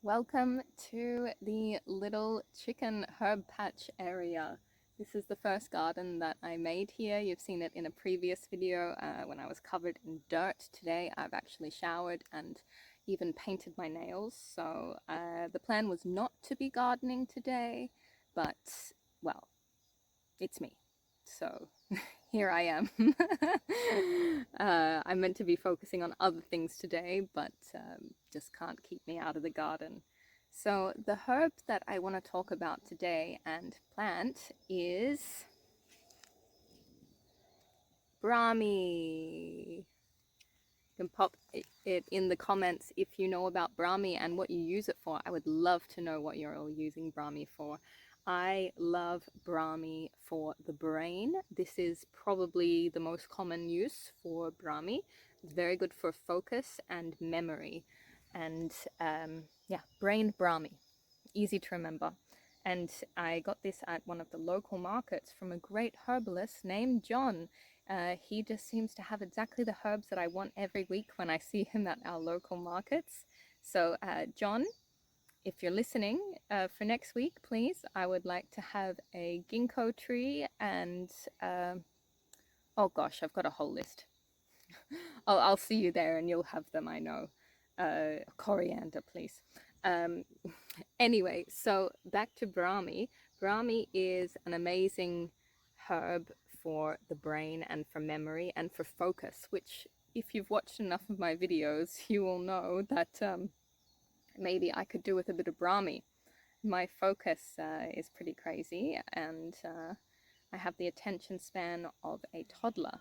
Welcome to the little chicken herb patch area. This is the first garden that I made here. You've seen it in a previous video when I was covered in dirt. Today I've actually showered and even painted my nails. So the plan was not to be gardening today, but well, it's me. So here I am. I'm meant to be focusing on other things today, but just can't keep me out of the garden. So the herb that I want to talk about today and plant is Brahmi. You can pop it in the comments if you know about Brahmi and what you use it for. I would love to know what you're all using Brahmi for. I love Brahmi for the brain. This is probably the most common use for Brahmi. It's very good for focus and memory. And yeah, brain Brahmi. Easy to remember. And I got this at one of the local markets from a great herbalist named John. He just seems to have exactly the herbs that I want every week when I see him at our local markets. So John, if you're listening, for next week, please, I would like to have a ginkgo tree and, oh gosh, I've got a whole list. I'll see you there and you'll have them, I know. Coriander, please. Anyway, so back to Brahmi. Brahmi is an amazing herb for the brain and for memory and for focus, which if you've watched enough of my videos, you will know that maybe I could do with a bit of Brahmi. My focus is pretty crazy and I have the attention span of a toddler.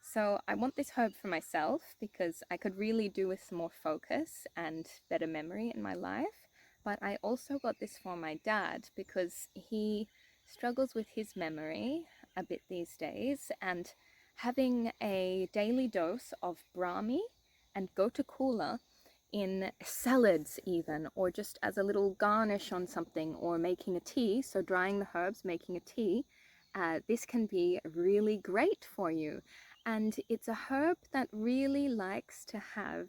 So I want this herb for myself because I could really do with some more focus and better memory in my life. But I also got this for my dad because he struggles with his memory a bit these days, and having a daily dose of Brahmi and Gotu in salads even, or just as a little garnish on something, or making a tea, so drying the herbs, making a tea, this can be really great for you. And it's a herb that really likes to have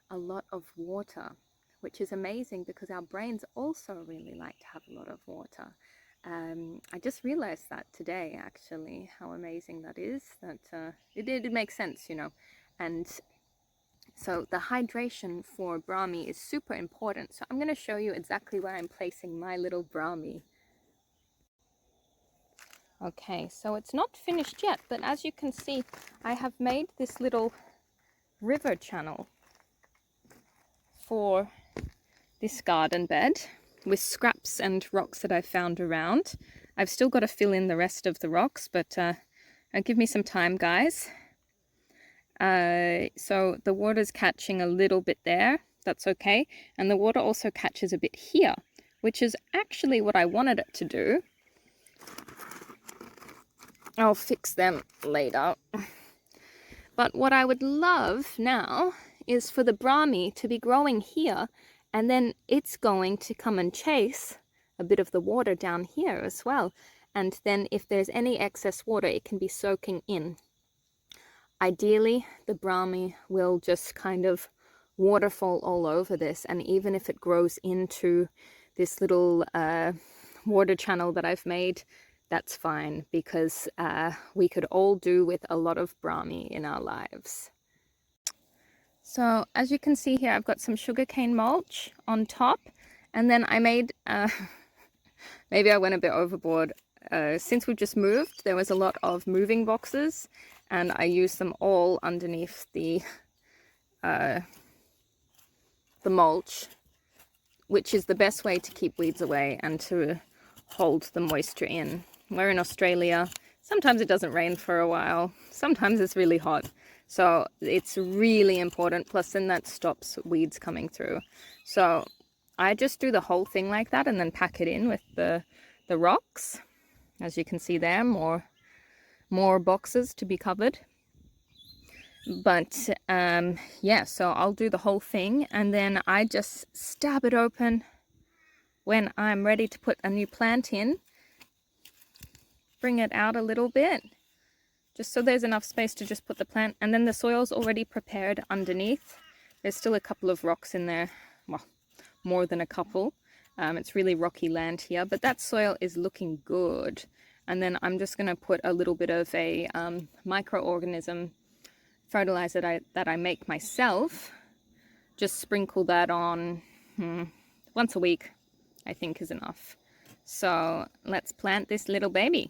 a lot of water, which is amazing because our brains also really like to have a lot of water. I just realized that today, actually, how amazing that is. That it makes sense, you know. And so the hydration for Brahmi is super important. So I'm going to show you exactly where I'm placing my little Brahmi. Okay, so it's not finished yet, but as you can see, I have made this little river channel for this garden bed with scraps and rocks that I found around. I've still got to fill in the rest of the rocks, but give me some time, guys. So the water's catching a little bit there. That's okay. And the water also catches a bit here, which is actually what I wanted it to do. I'll fix them later. But what I would love now is for the Brahmi to be growing here, and then it's going to come and chase a bit of the water down here as well. And then if there's any excess water, it can be soaking in. Ideally, the Brahmi will just kind of waterfall all over this, and even if it grows into this little water channel that I've made, that's fine, because we could all do with a lot of Brahmi in our lives. So as you can see here, I've got some sugarcane mulch on top, and then I made, maybe I went a bit overboard. Since we've just moved, there was a lot of moving boxes, and I used them all underneath the mulch, which is the best way to keep weeds away and to hold the moisture in. We're in Australia. Sometimes it doesn't rain for a while. Sometimes it's really hot. So it's really important. Plus then that stops weeds coming through. So I just do the whole thing like that and then pack it in with the rocks. As you can see there, more boxes to be covered. But yeah, so I'll do the whole thing and then I just stab it open when I'm ready to put a new plant in. Bring it out a little bit, just so there's enough space to just put the plant, and then the soil's already prepared underneath. There's still a couple of rocks in there, well, more than a couple. It's really rocky land here, but that soil is looking good. And then I'm just going to put a little bit of a microorganism fertilizer that I make myself. Just sprinkle that on once a week, I think is enough. So let's plant this little baby.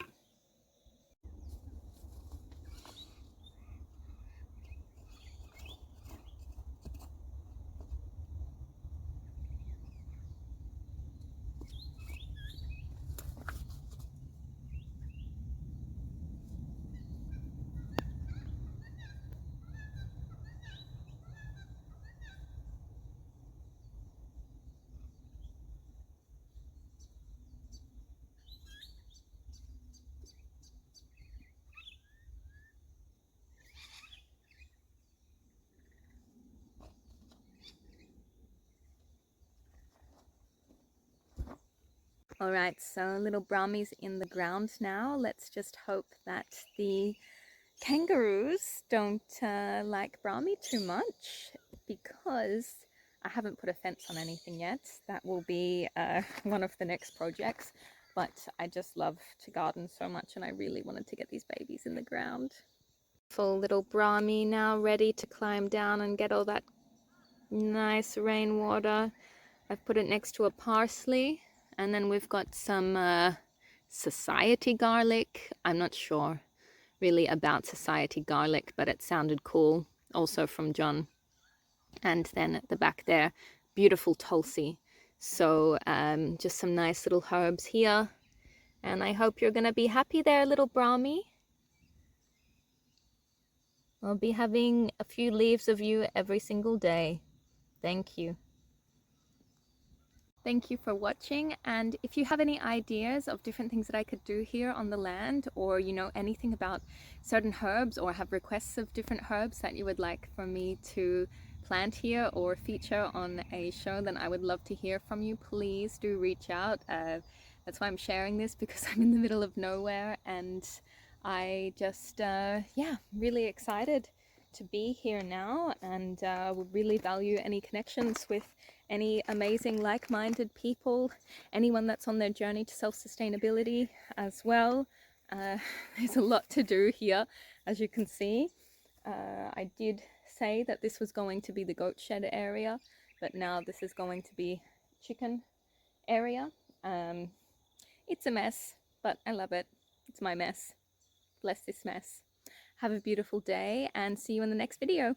All right, so little Brahmi's in the ground now. Let's just hope that the kangaroos don't like Brahmi too much, because I haven't put a fence on anything yet. That will be one of the next projects, but I just love to garden so much and I really wanted to get these babies in the ground. Full little Brahmi now ready to climb down and get all that nice rainwater. I've put it next to a parsley, and then we've got some society garlic. I'm not sure really about society garlic, but it sounded cool, also from John. And then at the back there, beautiful tulsi. So just some nice little herbs here, and I hope you're gonna be happy there, little Brahmi. I'll be having a few leaves of you every single day. Thank you. Thank you for watching, and if you have any ideas of different things that I could do here on the land, or you know anything about certain herbs, or have requests of different herbs that you would like for me to plant here or feature on a show, then I would love to hear from you. Please do reach out. That's why I'm sharing this, because I'm in the middle of nowhere and I just yeah, really excited to be here now, and would really value any connections with any amazing like-minded people, anyone that's on their journey to self-sustainability as well. There's a lot to do here, as you can see. I did say that this was going to be the goat shed area, but now this is going to be chicken area. It's a mess, but I love it. It's my mess. Bless this mess. Have a beautiful day and see you in the next video.